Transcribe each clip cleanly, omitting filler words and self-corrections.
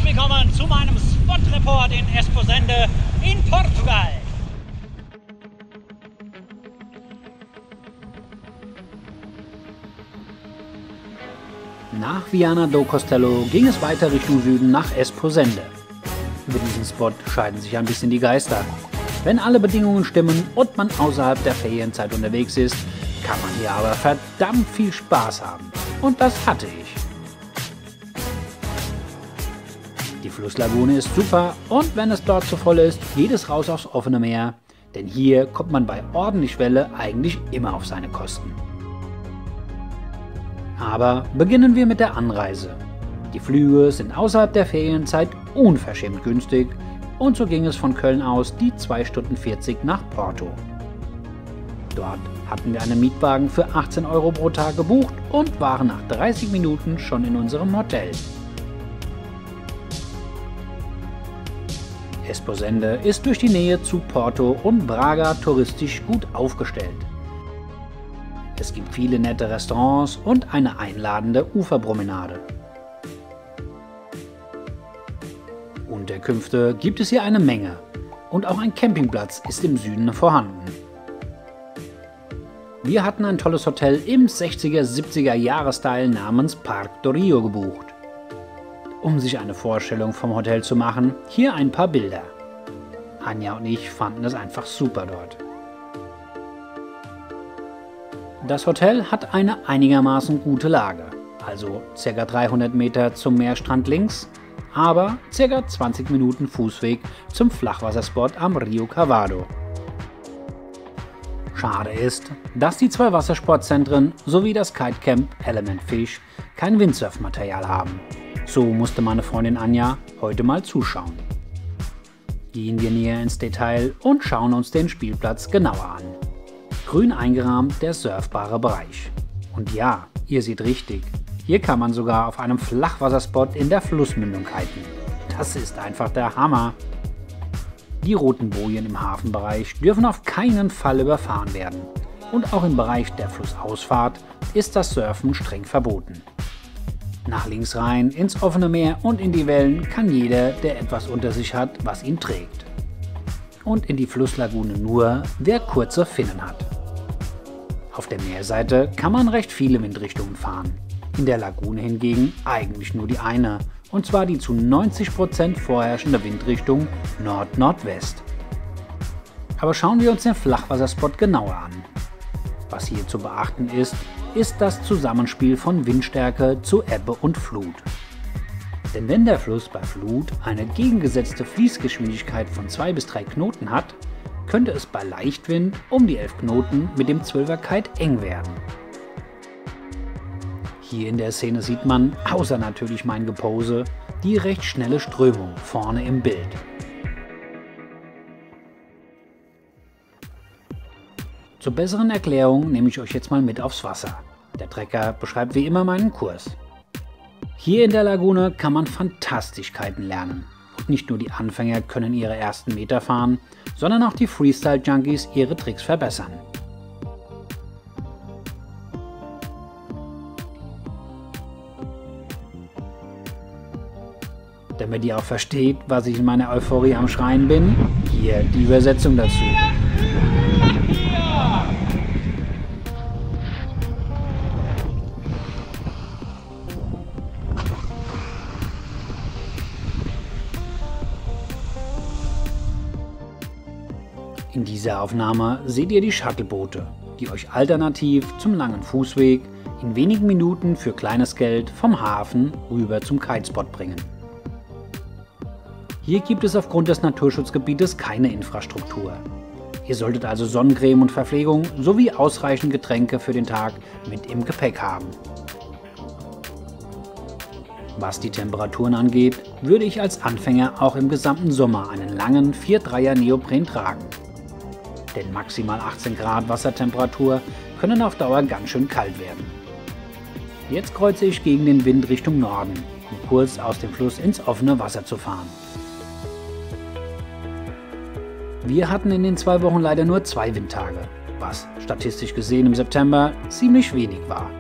Herzlich willkommen zu meinem Spot-Report in Esposende in Portugal. Nach Viana do Castelo ging es weiter Richtung Süden nach Esposende. Über diesen Spot scheiden sich ein bisschen die Geister. Wenn alle Bedingungen stimmen und man außerhalb der Ferienzeit unterwegs ist, kann man hier aber verdammt viel Spaß haben. Und das hatte ich. Die Flusslagune ist super und wenn es dort zu voll ist, geht es raus aufs offene Meer, denn hier kommt man bei ordentlich Welle eigentlich immer auf seine Kosten. Aber beginnen wir mit der Anreise. Die Flüge sind außerhalb der Ferienzeit unverschämt günstig und so ging es von Köln aus die 2 Stunden 40 nach Porto. Dort hatten wir einen Mietwagen für 18 € pro Tag gebucht und waren nach 30 Minuten schon in unserem Hotel. Esposende ist durch die Nähe zu Porto und Braga touristisch gut aufgestellt. Es gibt viele nette Restaurants und eine einladende Uferpromenade. Unterkünfte gibt es hier eine Menge und auch ein Campingplatz ist im Süden vorhanden. Wir hatten ein tolles Hotel im 60er-70er Jahre-Style namens Park do Rio gebucht. Um sich eine Vorstellung vom Hotel zu machen, hier ein paar Bilder. Anja und ich fanden es einfach super dort. Das Hotel hat eine einigermaßen gute Lage, also ca. 300 Meter zum Meerstrand links, aber ca. 20 Minuten Fußweg zum Flachwasserspot am Rio Cavado. Schade ist, dass die 2 Wassersportzentren sowie das Kitecamp Element Fish kein Windsurfmaterial haben. So musste meine Freundin Anja heute mal zuschauen. Gehen wir näher ins Detail und schauen uns den Spielplatz genauer an. Grün eingerahmt der surfbare Bereich. Und ja, ihr seht richtig, hier kann man sogar auf einem Flachwasserspot in der Flussmündung kiten. Das ist einfach der Hammer. Die roten Bojen im Hafenbereich dürfen auf keinen Fall überfahren werden. Und auch im Bereich der Flussausfahrt ist das Surfen streng verboten. Nach links rein, ins offene Meer und in die Wellen kann jeder, der etwas unter sich hat, was ihn trägt. Und in die Flusslagune nur, wer kurze Finnen hat. Auf der Meerseite kann man recht viele Windrichtungen fahren. In der Lagune hingegen eigentlich nur die eine, und zwar die zu 90% vorherrschende Windrichtung Nord-Nordwest. Aber schauen wir uns den Flachwasserspot genauer an. Was hier zu beachten ist das Zusammenspiel von Windstärke zu Ebbe und Flut. Denn wenn der Fluss bei Flut eine gegengesetzte Fließgeschwindigkeit von 2 bis 3 Knoten hat, könnte es bei Leichtwind um die 11 Knoten mit dem 12er Kite eng werden. Hier in der Szene sieht man, außer natürlich mein Gepose, die recht schnelle Strömung vorne im Bild. Zur besseren Erklärung nehme ich euch jetzt mal mit aufs Wasser. Der Trecker beschreibt wie immer meinen Kurs. Hier in der Lagune kann man Fantastigkeiten lernen. Und nicht nur die Anfänger können ihre ersten Meter fahren, sondern auch die Freestyle-Junkies ihre Tricks verbessern. Damit ihr auch versteht, was ich in meiner Euphorie am Schreien bin, hier die Übersetzung dazu. In dieser Aufnahme seht ihr die Shuttleboote, die euch alternativ zum langen Fußweg in wenigen Minuten für kleines Geld vom Hafen rüber zum Kitespot bringen. Hier gibt es aufgrund des Naturschutzgebietes keine Infrastruktur. Ihr solltet also Sonnencreme und Verpflegung sowie ausreichend Getränke für den Tag mit im Gepäck haben. Was die Temperaturen angeht, würde ich als Anfänger auch im gesamten Sommer einen langen 4-3er Neopren tragen. Denn maximal 18 Grad Wassertemperatur können auf Dauer ganz schön kalt werden. Jetzt kreuze ich gegen den Wind Richtung Norden, um kurz aus dem Fluss ins offene Wasser zu fahren. Wir hatten in den 2 Wochen leider nur 2 Windtage, was statistisch gesehen im September ziemlich wenig war.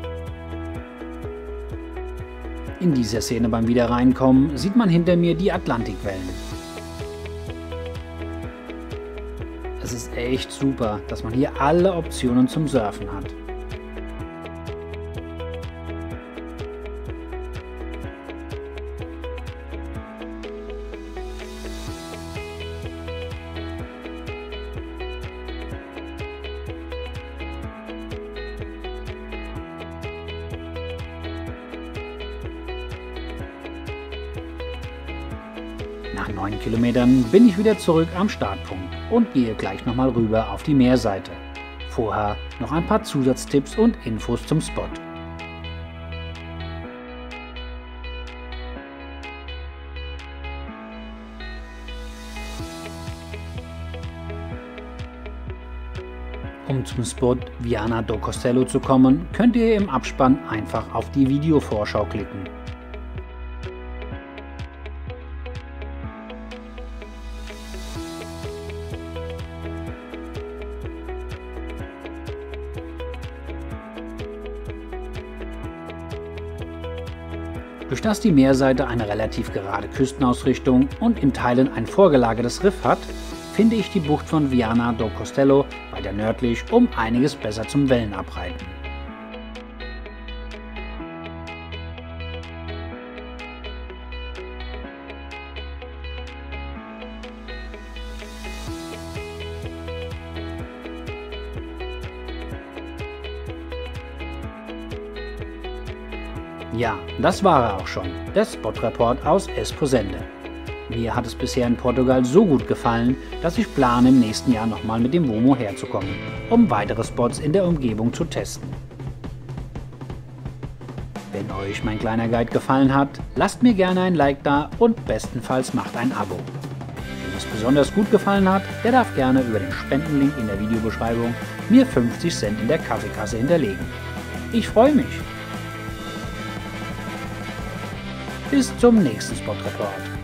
In dieser Szene beim Wiederreinkommen sieht man hinter mir die Atlantikwellen. Es ist echt super, dass man hier alle Optionen zum Surfen hat. Nach 9 Kilometern bin ich wieder zurück am Startpunkt und gehe gleich nochmal rüber auf die Meerseite. Vorher noch ein paar Zusatztipps und Infos zum Spot. Um zum Spot Viana do Castelo zu kommen, könnt ihr im Abspann einfach auf die Videovorschau klicken. Durch das die Meerseite eine relativ gerade Küstenausrichtung und in Teilen ein vorgelagertes Riff hat, finde ich die Bucht von Viana do Castelo weiter nördlich um einiges besser zum Wellenabreiten. Ja, das war er auch schon, der Spot-Report aus Esposende. Mir hat es bisher in Portugal so gut gefallen, dass ich plane, im nächsten Jahr nochmal mit dem Womo herzukommen, um weitere Spots in der Umgebung zu testen. Wenn euch mein kleiner Guide gefallen hat, lasst mir gerne ein Like da und bestenfalls macht ein Abo. Wem es besonders gut gefallen hat, der darf gerne über den Spendenlink in der Videobeschreibung mir 50 Cent in der Kaffeekasse hinterlegen. Ich freue mich! Bis zum nächsten Spot-Report.